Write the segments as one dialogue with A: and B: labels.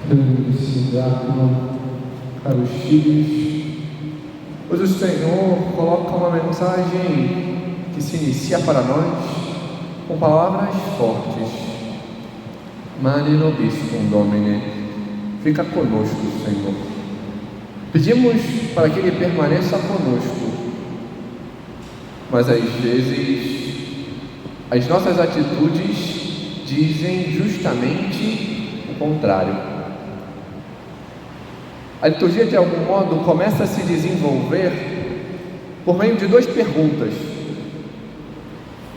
A: Diácono, caros filhos, hoje o Senhor coloca uma mensagem que se inicia para nós com palavras fortes. Mane nobiscum Domine, fica conosco, Senhor. Pedimos para que Ele permaneça conosco, mas às vezes as nossas atitudes dizem justamente o contrário. A liturgia, de algum modo, começa a se desenvolver por meio de duas perguntas.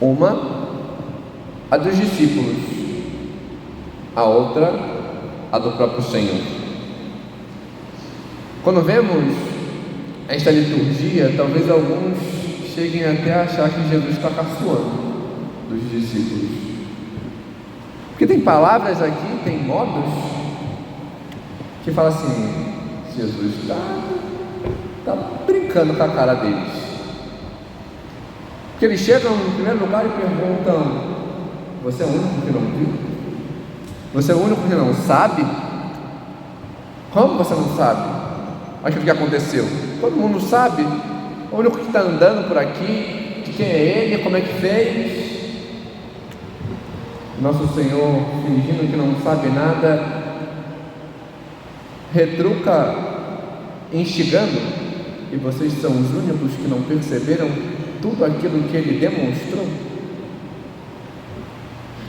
A: Uma, a dos discípulos, a outra, a do próprio Senhor. Quando vemos esta liturgia, talvez alguns cheguem até a achar que Jesus está caçoando dos discípulos, porque tem palavras aqui, tem modos que fala assim: Jesus está brincando com a cara deles. Porque eles chegam em primeiro lugar e perguntam: você é o único que não viu? Você é o único que não sabe? Como você não sabe? Mas o que aconteceu? Todo mundo sabe. O único que está andando por aqui, de quem é ele, como é que fez? Nosso Senhor, fingindo que não sabe nada, retruca, instigando: e vocês são os únicos que não perceberam tudo aquilo que Ele demonstrou,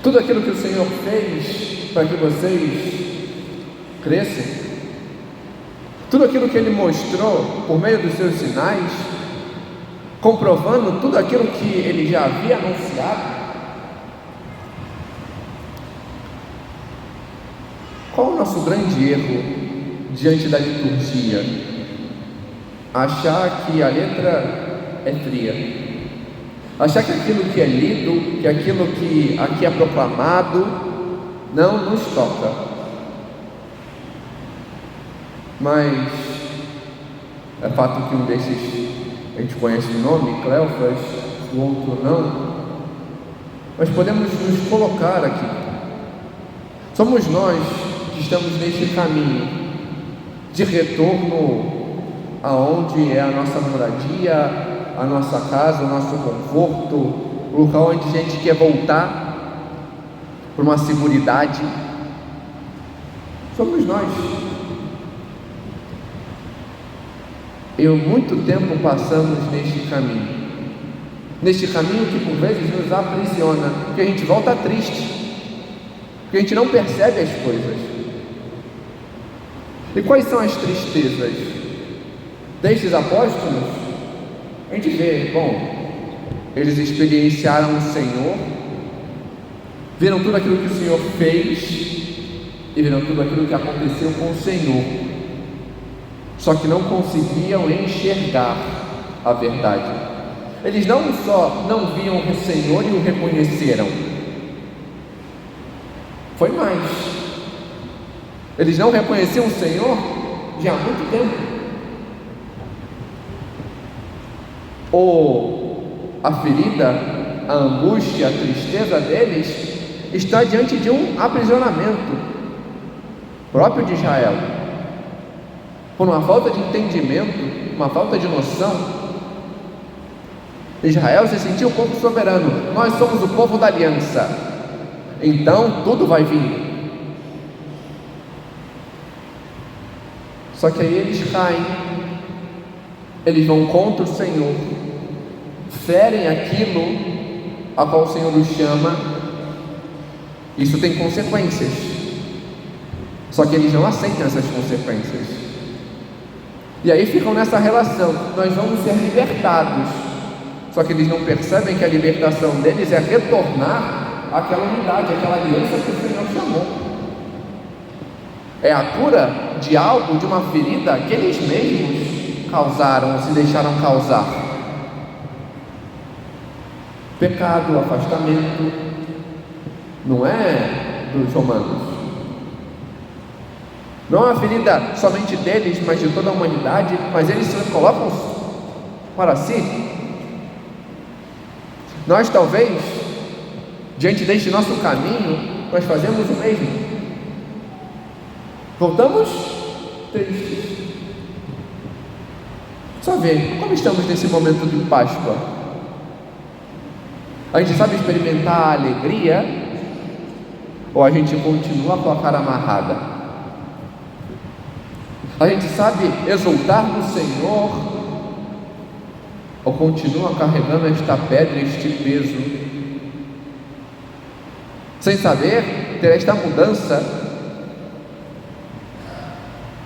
A: tudo aquilo que o Senhor fez para que vocês cresçam, tudo aquilo que Ele mostrou por meio dos seus sinais, comprovando tudo aquilo que Ele já havia anunciado. Qual o nosso grande erro diante da liturgia? Achar que a letra é fria, achar que aquilo que é lido, que aquilo que aqui é proclamado não nos toca. Mas é fato que um desses a gente conhece o nome, Cleofas, o outro não, mas podemos nos colocar aqui. Somos nós que estamos neste caminho de retorno aonde é a nossa moradia, a nossa casa, o nosso conforto, o local onde a gente quer voltar para uma seguridade. Somos nós. Muito tempo passamos neste caminho que por vezes nos aprisiona, porque a gente volta triste, porque a gente não percebe as coisas. E quais são as tristezas destes apóstolos? A gente vê, eles experienciaram o Senhor, viram tudo aquilo que o Senhor fez e viram tudo aquilo que aconteceu com o Senhor, só que não conseguiam enxergar a verdade. Eles não só não viam o Senhor e o reconheceram, foi mais. Eles não reconheciam o Senhor já há muito tempo. A ferida, a angústia, a tristeza deles está diante de um aprisionamento próprio de Israel, por uma falta de entendimento, uma falta de noção. Israel se sentiu o povo soberano. Nós somos o povo da aliança, então tudo vai vir. Só que aí eles caem, eles vão contra o Senhor, ferem aquilo a qual o Senhor os chama. Isso tem consequências, só que eles não aceitam essas consequências, e aí ficam nessa relação: nós vamos ser libertados, só que eles não percebem que a libertação deles é retornar àquela unidade, àquela aliança que o Senhor chamou. É a cura de algo, de uma ferida que eles mesmos causaram, ou se deixaram causar. Pecado, afastamento, não é dos romanos, não é uma ferida somente deles, mas de toda a humanidade, mas eles se colocam para si. Nós talvez, diante deste nosso caminho, nós fazemos o mesmo. Voltamos tristes. Só vê, como estamos nesse momento de Páscoa? A gente sabe experimentar a alegria? Ou a gente continua com a cara amarrada? A gente sabe exultar no Senhor? Ou continua carregando esta pedra, este peso? Sem saber ter esta mudança,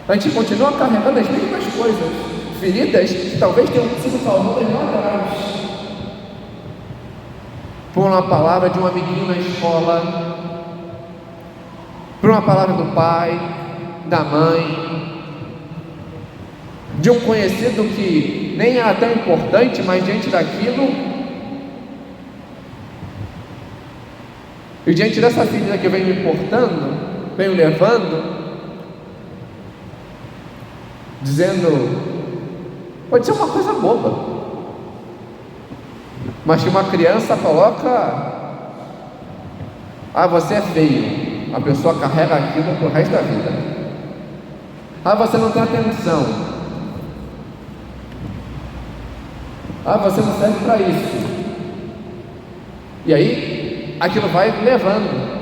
A: a gente continua carregando as mesmas coisas, feridas que talvez tenham sido salvadas lá atrás, por uma palavra de um amiguinho na escola, por uma palavra do pai, da mãe, de um conhecido que nem era tão importante, mas diante daquilo, e diante dessa ferida que vem me importando, vem me levando, dizendo, pode ser uma coisa boba, mas que uma criança coloca, você é feio, a pessoa carrega aquilo pro resto da vida. Você não tem atenção, você não serve para isso. E aí aquilo vai me levando,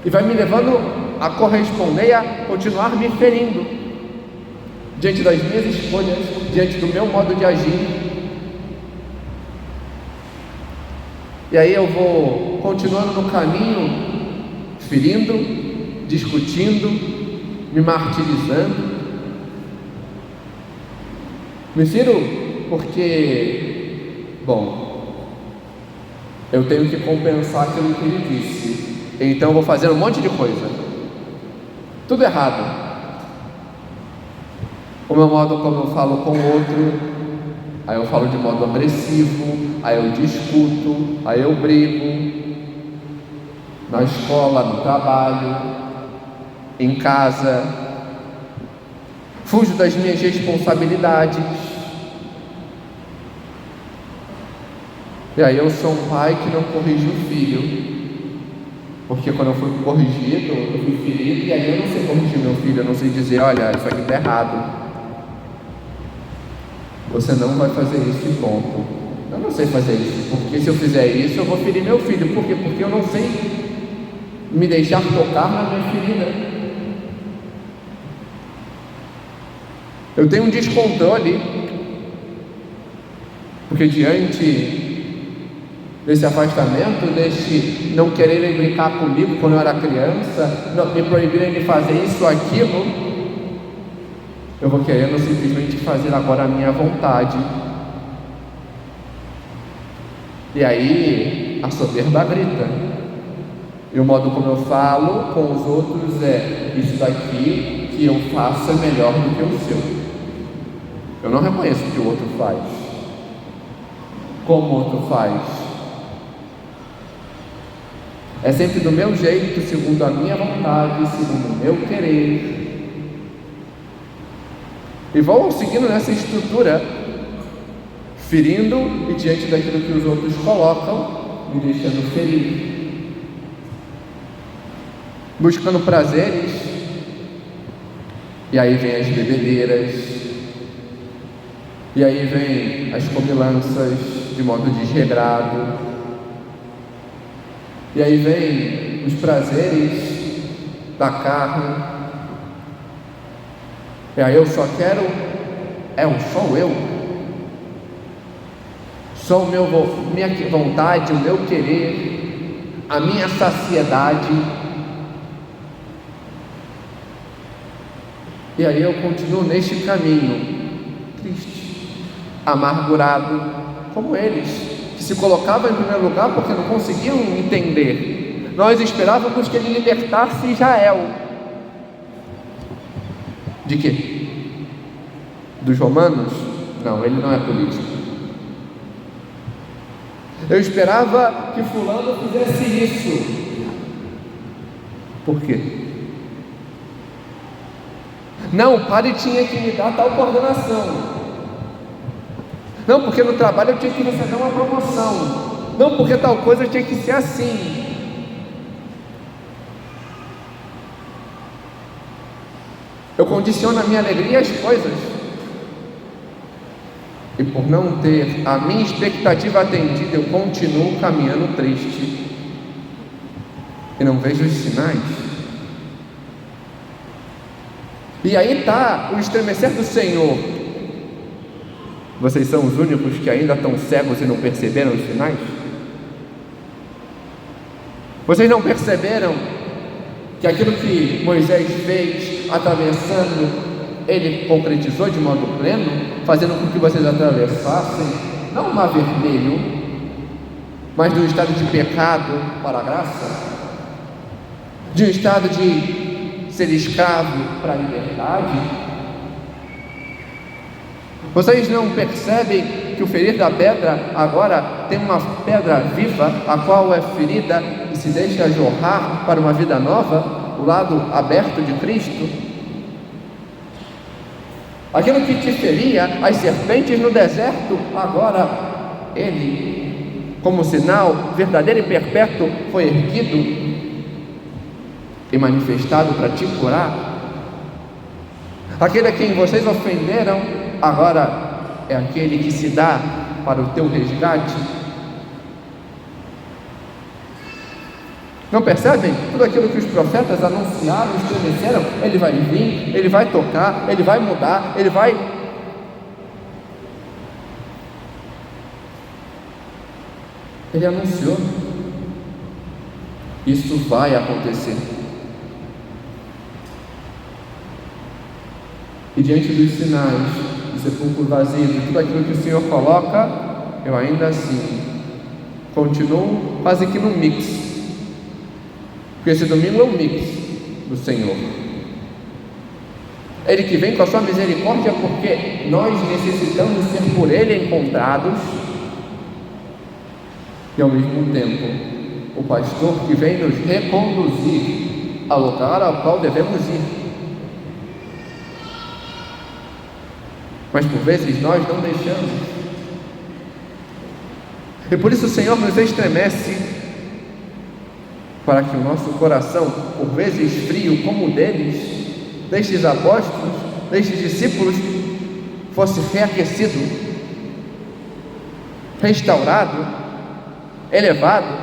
A: e vai me levando a corresponder e a continuar me ferindo diante das minhas escolhas, diante do meu modo de agir. E aí eu vou continuando no caminho, ferindo, discutindo, me martirizando. Me firo porque, eu tenho que compensar aquilo que ele disse, então eu vou fazer um monte de coisa, tudo errado. O meu modo como eu falo com o outro, aí eu falo de modo agressivo, aí eu discuto, aí eu brigo, na escola, no trabalho, em casa, fujo das minhas responsabilidades. E aí eu sou um pai que não corrige o filho, porque quando eu fui corrigido, eu fui ferido, e aí eu não sei corrigir meu filho, eu não sei dizer, olha, isso aqui está errado, você não vai fazer isso e ponto. Eu não sei fazer isso, porque se eu fizer isso eu vou ferir meu filho. Por quê? Porque eu não sei me deixar tocar na minha ferida. Eu tenho um descontrole, porque diante desse afastamento, desse não quererem brincar comigo quando eu era criança, não me proibirem de fazer isso ou aquilo, eu vou querendo simplesmente fazer agora a minha vontade. E aí a soberba grita. E o modo como eu falo com os outros é: isso daqui que eu faço é melhor do que o seu. Eu não reconheço o que o outro faz, como o outro faz. É sempre do meu jeito, segundo a minha vontade, segundo o meu querer. E vou seguindo nessa estrutura, ferindo e diante daquilo que os outros colocam, me deixando ferir, buscando prazeres, e aí vem as bebedeiras, e aí vem as comilanças de modo desregrado, e aí vem os prazeres da carne. E aí eu só quero, sou eu, sou minha vontade, o meu querer, a minha saciedade. E aí eu continuo neste caminho, triste, amargurado, como eles, que se colocavam em primeiro lugar porque não conseguiam entender. Nós esperávamos que ele libertasse Israel. De quê? Dos romanos? Não, ele não é político. Eu esperava que fulano fizesse isso. Por quê? Não, o padre tinha que me dar tal coordenação. Não, porque no trabalho eu tinha que receber uma promoção. Não, porque tal coisa tinha que ser assim. Eu condiciono a minha alegria às coisas. E por não ter a minha expectativa atendida, eu continuo caminhando triste. E não vejo os sinais. E aí está o estremecer do Senhor. Vocês são os únicos que ainda estão cegos e não perceberam os sinais? Vocês não perceberam que aquilo que Moisés fez atravessando, ele concretizou de modo pleno, fazendo com que vocês atravessassem não o mar vermelho, mas de um estado de pecado para a graça, de um estado de ser escravo para a liberdade? Vocês não percebem que o ferir da pedra agora tem uma pedra viva, a qual é ferida e se deixa jorrar para uma vida nova, o lado aberto de Cristo? Aquilo que te feria, as serpentes no deserto, agora ele, como sinal verdadeiro e perpétuo, foi erguido e manifestado para te curar. Aquele a quem vocês ofenderam, agora é aquele que se dá para o teu resgate. Não percebem? Tudo aquilo que os profetas anunciaram, estremeceram, ele vai vir, ele vai tocar, ele vai mudar, ele vai... Ele anunciou. Isso vai acontecer. E diante dos sinais, do sepulcro vazio, de tudo aquilo que o Senhor coloca, eu ainda assim continuo quase que no mix, porque esse domingo é um mix do Senhor. Ele que vem com a sua misericórdia, porque nós necessitamos ser por Ele encontrados, e ao mesmo tempo o pastor que vem nos reconduzir ao lugar ao qual devemos ir. Mas por vezes nós não deixamos. E por isso o Senhor nos estremece, para que o nosso coração, por vezes frio como o deles, destes apóstolos, destes discípulos, fosse reaquecido, restaurado, elevado.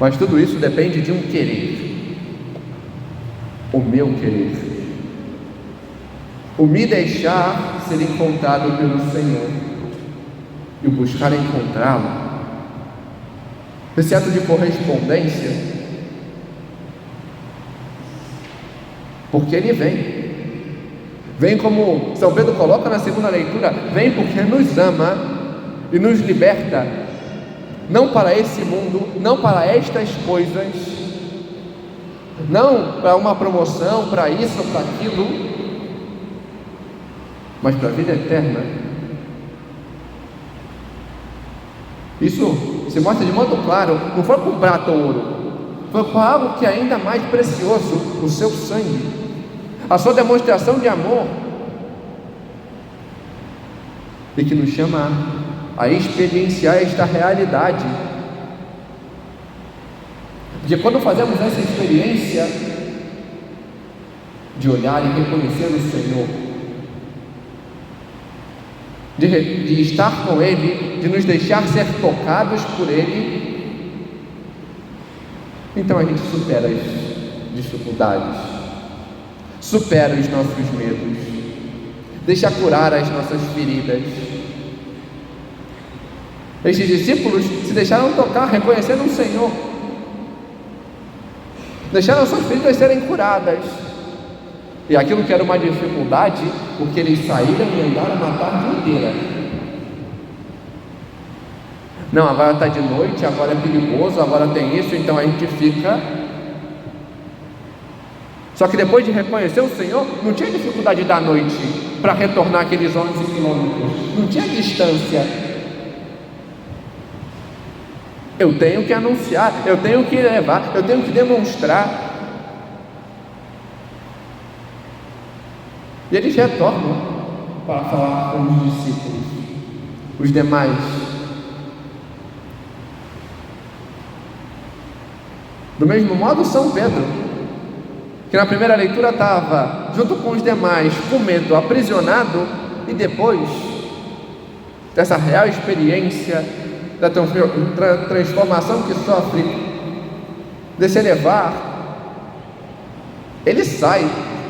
A: Mas tudo isso depende de um querer, o meu querer, o me deixar ser encontrado pelo Senhor e o buscar encontrá-lo. Esse ato de correspondência, porque Ele vem como São Pedro coloca na segunda leitura, vem porque nos ama e nos liberta, não para esse mundo, não para estas coisas, não para uma promoção, para isso ou para aquilo, mas para a vida eterna. Isso se mostra de modo claro, não foi com prata ou ouro, foi com algo que é ainda mais precioso, o seu sangue, a sua demonstração de amor, e que nos chama a experienciar esta realidade, de quando fazemos essa experiência de olhar e reconhecer o Senhor, de estar com Ele, de nos deixar ser tocados por Ele, então a gente supera as dificuldades, supera os nossos medos, deixa curar as nossas feridas. Estes discípulos se deixaram tocar, reconhecendo o Senhor, deixaram suas feridas serem curadas. E aquilo que era uma dificuldade, porque eles saíram e andaram uma tarde inteira. Não, agora está de noite, agora é perigoso, agora tem isso, então a gente fica. Só que depois de reconhecer o Senhor, não tinha dificuldade da noite para retornar aqueles 11 quilômetros, não tinha distância. Eu tenho que anunciar, eu tenho que levar, eu tenho que demonstrar. E eles retornam para falar com os discípulos, os demais. Do mesmo modo, São Pedro, que na primeira leitura estava junto com os demais, com medo, aprisionado, e depois dessa real experiência da transformação que sofre, desse elevar, ele sai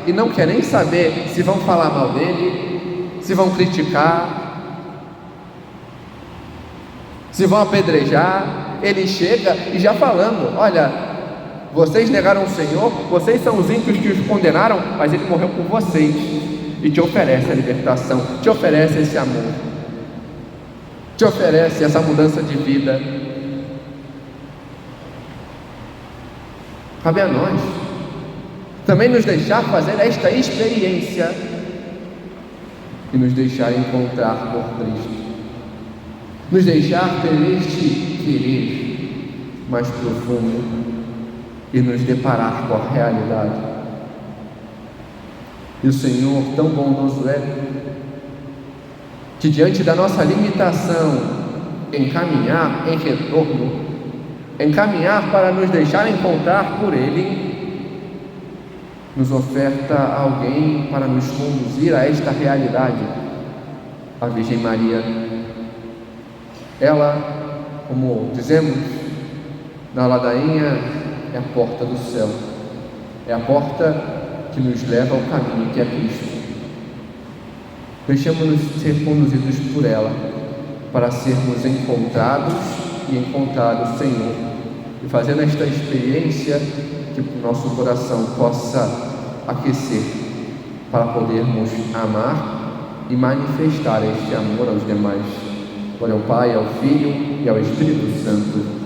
A: e não quer nem saber se vão falar mal dele, se vão criticar, se vão apedrejar. Ele chega e já falando: olha, vocês negaram o Senhor, vocês são os ímpios que os condenaram, mas Ele morreu por vocês, e te oferece a libertação, te oferece esse amor, te oferece essa mudança de vida. Cabe a nós também nos deixar fazer esta experiência e nos deixar encontrar por Cristo, nos deixar ter este querer mais profundo e nos deparar com a realidade. E o Senhor tão bondoso é, que diante da nossa limitação em caminhar em retorno, em caminhar para nos deixar encontrar por Ele, nos oferta alguém para nos conduzir a esta realidade, a Virgem Maria. Ela, como dizemos na ladainha, é a porta do céu, é a porta que nos leva ao caminho que é Cristo. Deixamos-nos ser conduzidos por ela, para sermos encontrados e encontrar o Senhor, e fazendo esta experiência, que o nosso coração possa aquecer, para podermos amar e manifestar este amor aos demais. Glória ao Pai, ao Filho e ao Espírito Santo.